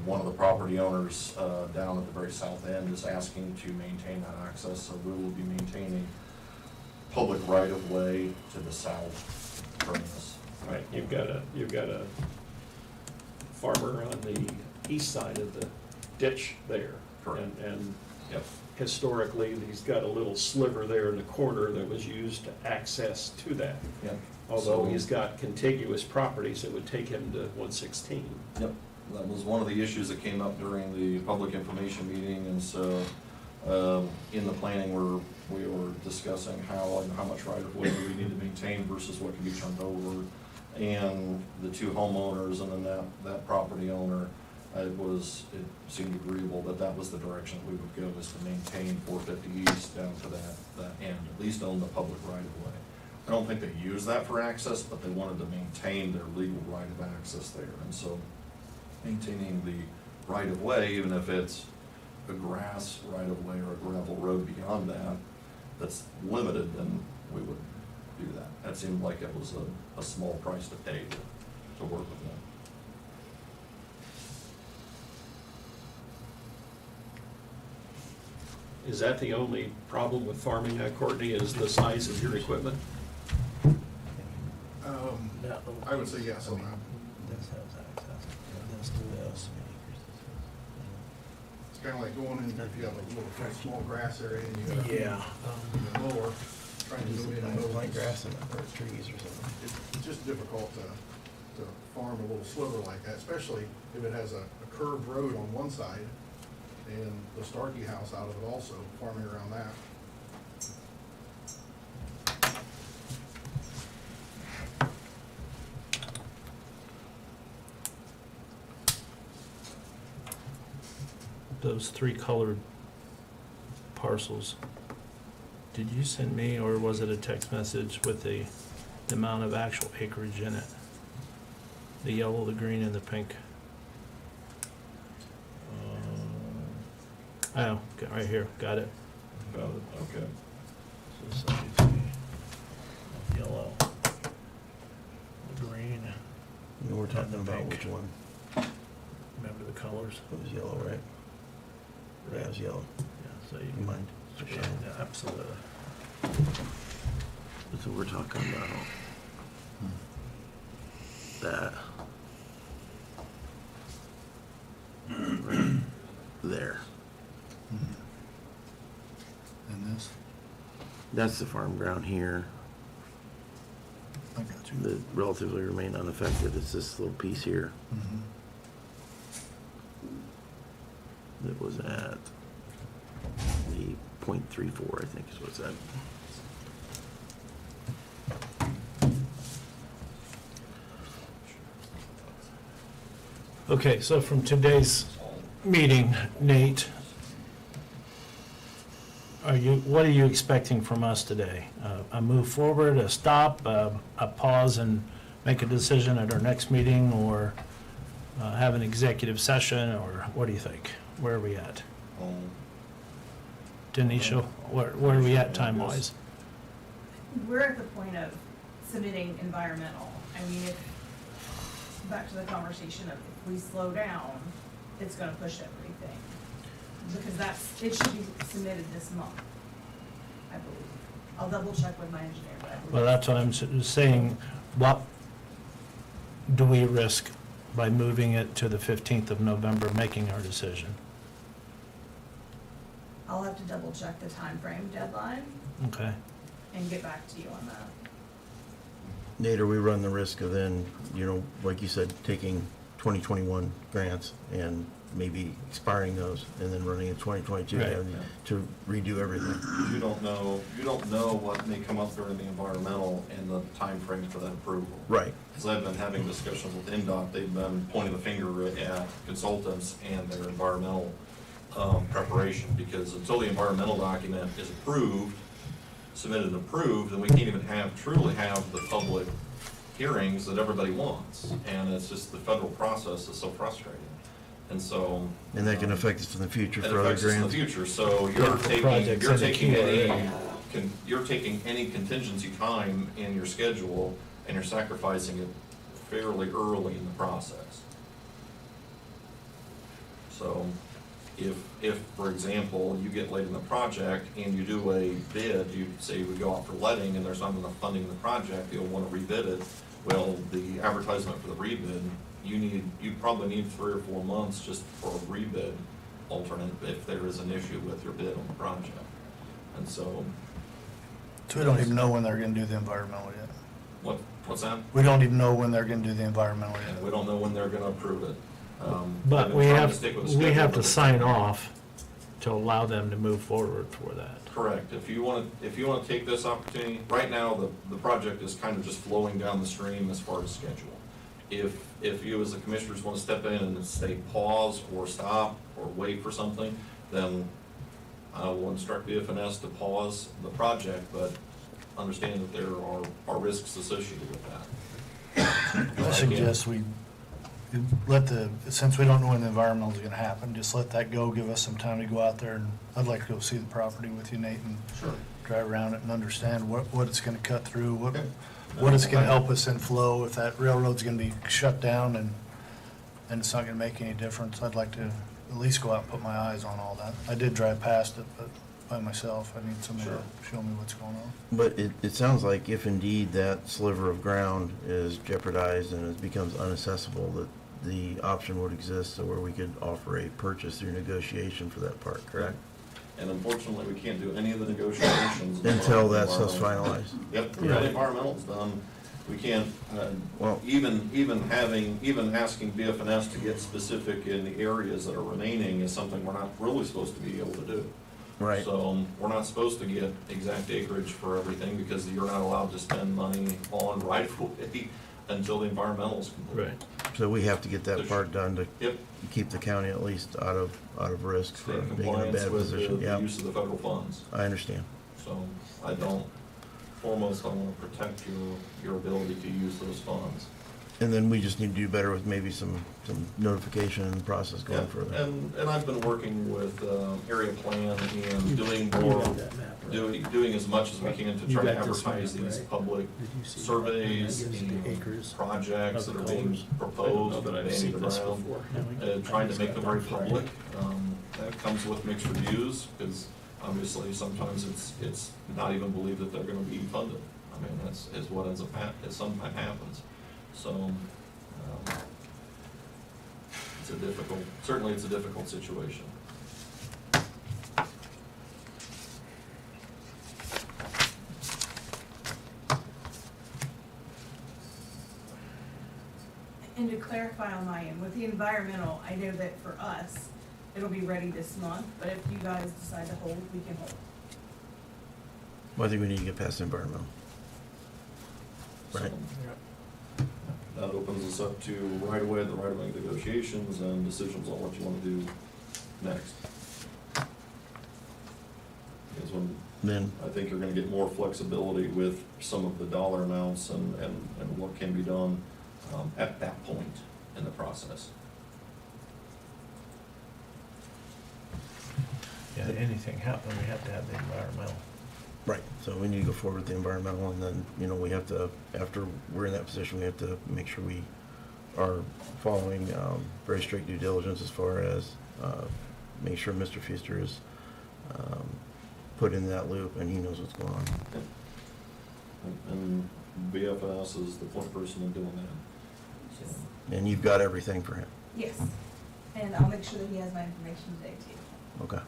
One of the property owners down at the very south end is asking to maintain that access, so we will be maintaining public right-of-way to the south from this.
Right, you've got a farmer on the east side of the ditch there.
Correct.
And
Yep.
historically, he's got a little sliver there in the corner that was used to access to that.
Yep.
Although
So-
he's got contiguous properties, it would take him to 116.
Yep, that was one of the issues that came up during the public information meeting, and so, in the planning, we were discussing how much right-of-way do we need to maintain versus what can be turned over. And the two homeowners and then that property owner, it seemed agreeable that was the direction we would go, is to maintain 450 East down to that end, at least on the public right-of-way. I don't think they use that for access, but they wanted to maintain their legal right of access there. And so maintaining the right-of-way, even if it's a grass right-of-way or a gravel road beyond that, that's limited, then we would do that. That seemed like it was a small price to pay to work with them.
Is that the only problem with farming, Courtney, is the size of your equipment?
I would say yes on that.
This has access, this to this.
It's kind of like going in, if you have a little small grass area and you got a mower, trying to go in and mow
Like grass in it, or trees or something.
It's just difficult to farm a little sliver like that, especially if it has a curved road on one side and the Starkey house out of it also, farming around that.
Those 3 colored parcels, did you send me, or was it a text message with the amount of actual acreage in it? The yellow, the green, and the pink. Oh, right here, got it.
Okay.
So let me see. Yellow. The green,
You know, we're talking about which one?
remember the colors?
It was yellow, right? Yeah, it was yellow.
Yeah, so
You mind?
Yeah, absolutely.
That's what we're talking about. That. Right there.
And this?
That's the farm ground here.
I got you.
That relatively remain unaffected. It's this little piece here
Mhm.
that was at the 0.34, I think is what's that.
Okay, so from today's meeting, Nate, what are you expecting from us today? A move forward, a stop, a pause and make a decision at our next meeting, or have an executive session, or what do you think? Where are we at? Denisha, where are we at time-wise?
We're at the point of submitting environmental. I mean, back to the conversation of if we slow down, it's gonna push everything. Because it should be submitted this month, I believe. I'll double check with my engineer, but I believe.
Well, that's what I'm saying. What do we risk by moving it to the 15th of November, making our decision?
I'll have to double check the time frame deadline
Okay.
and get back to you on that.
Nate, we run the risk of then, like you said, taking 2021 grants and maybe expiring those and then running in 2022
Right.
having to redo everything.
You don't know what may come up during the environmental and the timeframe for that approval.
Right.
Because I've been having discussions with NDOT, they've been pointing the finger at consultants and their environmental preparation, because until the environmental document is approved, submitted and approved, then we can't even truly have the public hearings that everybody wants. And it's just the federal process is so frustrating. And so.
And that can affect us in the future
It
for other
affects us in the
grants.
future, so you're taking any contingency time in your schedule and you're sacrificing it fairly early in the process. So if, for example, you get late in the project and you do a bid, you say we go out for letting and there's not enough funding in the project, you'll want to rebid it. Well, the advertisement for the rebid, you probably need 3 or 4 months just for a rebid alternate if there is an issue with your bid on the project. And so.
So we don't even know when they're gonna do the environmental yet.
What's that?
We don't even know when they're gonna do the environmental
And
yet.
we don't know when they're gonna approve it.
But
they've
we
been trying
have,
to stick with the
we
schedule,
have
but
to
it's-
sign off to allow them to move forward for that.
Correct. If you want to take this opportunity, right now, the project is kind of just flowing down the stream as far as schedule. If you as the commissioners want to step in and say pause or stop or wait for something, then I will instruct BFNS to pause the project, but understand that there are risks associated with that.
I suggest we since we don't know when the environmental is gonna happen, just let that go, give us some time to go out there, and I'd like to go see the property with you, Nate, and
Sure.
drive around it and understand what it's gonna cut through, what
Okay.
it's gonna help us in flow, if that railroad's gonna be shut down and it's not gonna make any difference. I'd like to at least go out and put my eyes on all that. I did drive past it, but by myself, I need somebody
Sure.
to show me what's going on.
But it sounds like if indeed that sliver of ground is jeopardized and it becomes unaccessible, that the option would exist so where we could offer a purchase through negotiation for that part, correct?
And unfortunately, we can't do any of the negotiations.
Until that stuff's
environmental.
finalized.
Yep, until the environmental's done, we can't,
Well-
even asking BFNS to get specific in the areas that are remaining is something we're not really supposed to be able to do.
Right.
So, we're not supposed to get exact acreage for everything because you're not allowed to spend money on right of way until the environmental's complete.
Right.
So we have to get that part done to
Yep.
keep the county at least out of risk
Stay
for
in
being in a
compliance
bad
with
position.
the
Yeah,
use of the federal funds.
I understand.
So I want to protect your ability to use those funds.
And then we just need to do better with maybe some notification and process going
Yeah,
further.
and I've been working with area plan and doing more, doing as much as we can to try to advertise these public surveys and projects that are being proposed and bandied around, trying to make them very public. That comes with mixed reviews, because obviously sometimes it's not even believed that they're gonna be funded. I mean, that's what ends up sometimes happens. So, certainly it's a difficult situation.
And to clarify on my end, with the environmental, I know that for us, it'll be ready this month, but if you guys decide to hold, we can hold.
Well, I think we need to get past the environmental.
So,
Right.
that opens us up to the right-of-way negotiations and decisions on what you want to do next. Is when
Then,
I think you're gonna get more flexibility with some of the dollar amounts and what can be done at that point in the process.
Yeah, anything happen, we have to have the environmental.
right, so we need to go forward with the environmental, and then, you know, we have to, after we're in that position, we have to make sure we are following very strict due diligence as far as making sure Mr. Feaster is put in that loop and he knows what's going on.
And BFS is the point person in doing that. So,
And you've got everything for him?
Yes, and I'll make sure that he has my information today too.
Okay.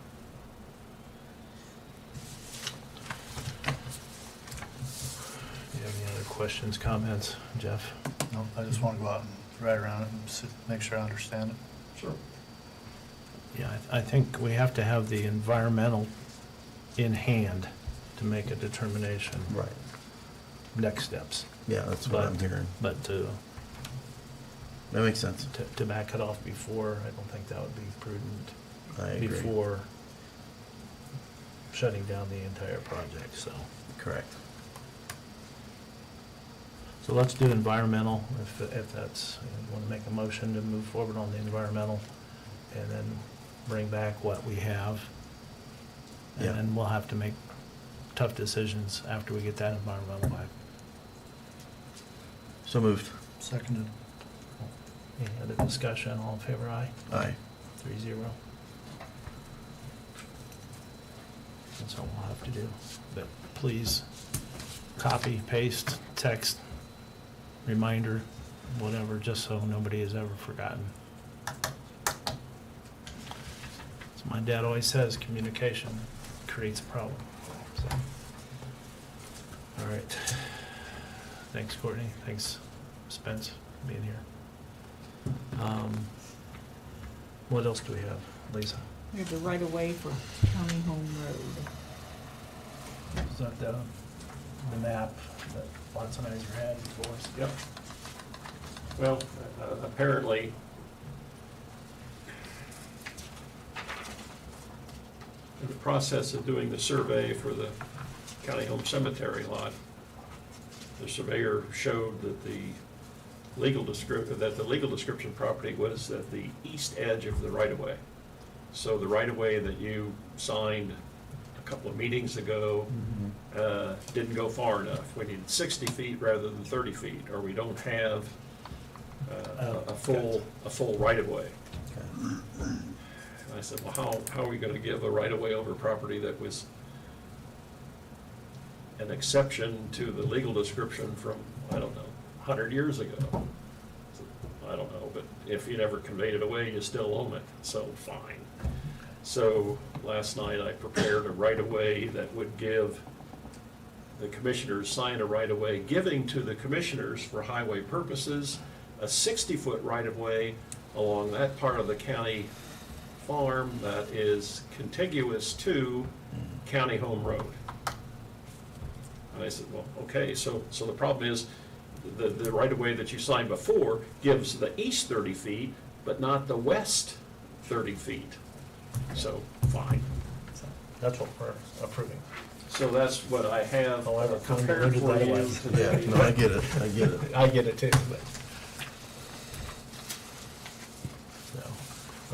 Do you have any other questions, comments, Jeff?
No, I just want to go out and ride around it and make sure I understand it.
sure.
Yeah, I think we have to have the environmental in hand to make a determination.
Right.
Next steps.
Yeah, that's what I'm hearing.
But
That makes sense.
to back it off before, I don't think that would be prudent.
I agree.
Before shutting down the entire project, so.
Correct.
So let's do environmental, if that's, you want to make a motion to move forward on the environmental, and then bring back what we have.
Yeah.
And then we'll have to make tough decisions after we get that environmental back.
So moved.
Seconded.
Any other discussion? All in favor, aye?
Aye.
3-0. That's all we'll have to do. But please, copy, paste, text, reminder, whatever, just so nobody is ever forgotten. As my dad always says, communication creates a problem. So, all right. Thanks, Courtney. Thanks, Spence, for being here. What else do we have, Lisa?
We have the right of way for County Home Road.
Is that the map that Watsonizer had for us?
Yep. Well, apparently, in the process of doing the survey for the county home cemetery lot, the surveyor showed that the legal description property was at the east edge of the right-of-way. So the right-of-way that you signed a couple of meetings ago didn't go far enough. We needed 60 feet rather than 30 feet, or we don't have a full right-of-way. And I said, well, how are we gonna give a right-of-way over property that was an exception to the legal description from, I don't know, 100 years ago? I don't know, but if you never conveyed it away, you still own it, so fine. So last night I prepared a right-of-way that would give the commissioners, sign a right-of-way giving to the commissioners for highway purposes a 60-foot right-of-way along that part of the county farm that is contiguous to County Home Road. And I said, well, okay, so the problem is, the right-of-way that you signed before gives the east 30 feet, but not the west 30 feet. So, fine.
That's what we're approving.
So that's what I have
However
prepared
convoluted
for
that
you
was.
today.
No, I get it, I get it.
I get it too, but. So,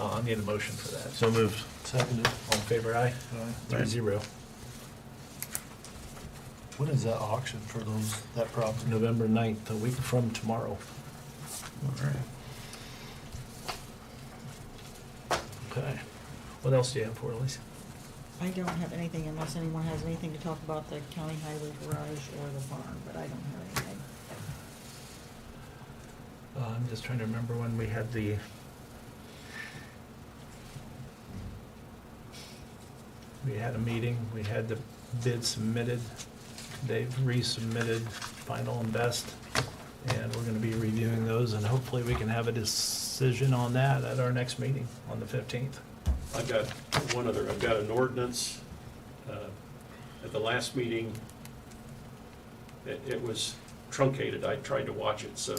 I need a motion for that.
So moved.
Seconded. All in favor, aye? 3-0.
When is that auction for that property?
November 9th, a week from tomorrow.
All right.
Okay. What else do you have for us, Lisa?
I don't have anything unless anyone has anything to talk about the county highway garage or the farm, but I don't have anything.
I'm just trying to remember when we had we had a meeting, we had the bid submitted, they've resubmitted final and best, and we're gonna be reviewing those, and hopefully we can have a decision on that at our next meeting on the 15th.
I've got I've got an ordinance. At the last meeting, it was truncated. I tried to watch it, so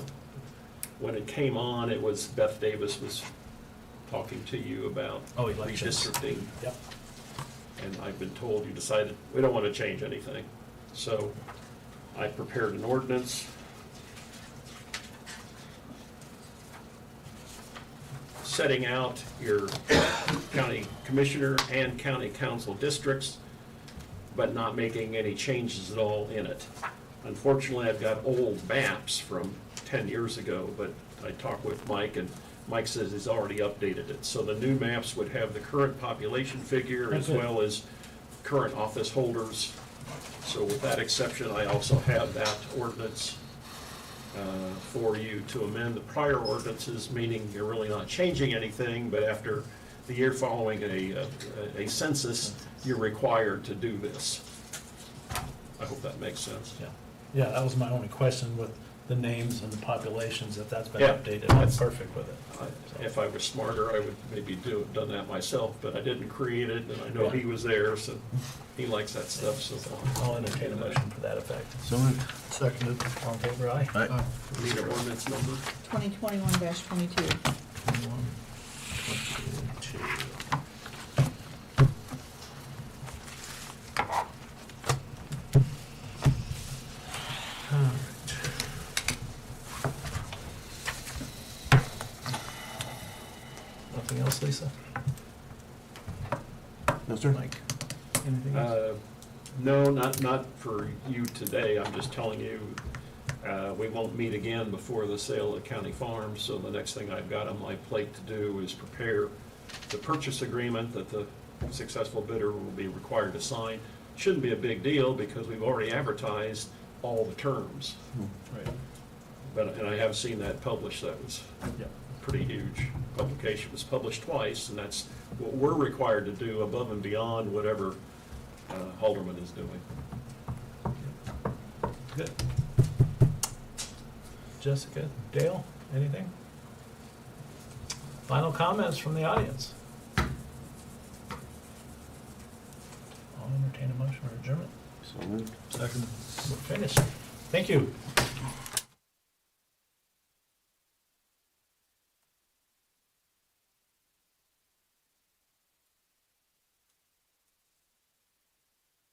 when it came on, it was Beth Davis was talking to you about
Oh, elections.
redistricting.
Yep.
And I've been told you decided, we don't want to change anything. So I prepared an ordinance setting out your county commissioner and county council districts, but not making any changes at all in it. Unfortunately, I've got old maps from 10 years ago, but I talked with Mike, and Mike says he's already updated it. So the new maps would have the current population figure as
Okay.
well as current office holders. So with that exception, I also have that ordinance for you to amend the prior ordinances, meaning you're really not changing anything, but after the year following a census, you're required to do this. I hope that makes sense.
Yeah, yeah, that was my only question with the names and the populations, if that's been
Yeah.
updated. I'm perfect with it.
If I was smarter, I would maybe done that myself, but I didn't create it, and I know he was there, so he likes that stuff, so.
I'll entertain a motion for that effect.
So moved.
Seconded.
All in favor, aye?
Aye.
Need an ordinance number?
2021-22.
22. All right. Nothing else, Lisa?
No, sir.
Mike? Anything else?
No, not for you today, I'm just telling you, we won't meet again before the sale of county farms, so the next thing I've got on my plate to do is prepare the purchase agreement that the successful bidder will be required to sign. Shouldn't be a big deal, because we've already advertised all the terms.
Right.
But, and I have seen that published, that was
Yeah.
a pretty huge publication, it was published twice, and that's what we're required to do above and beyond whatever Halderman is doing.
Good. Jessica, Dale, anything? Final comments from the audience? I'll entertain a motion for adjournment.
So moved.
Second. We're finished. Thank you.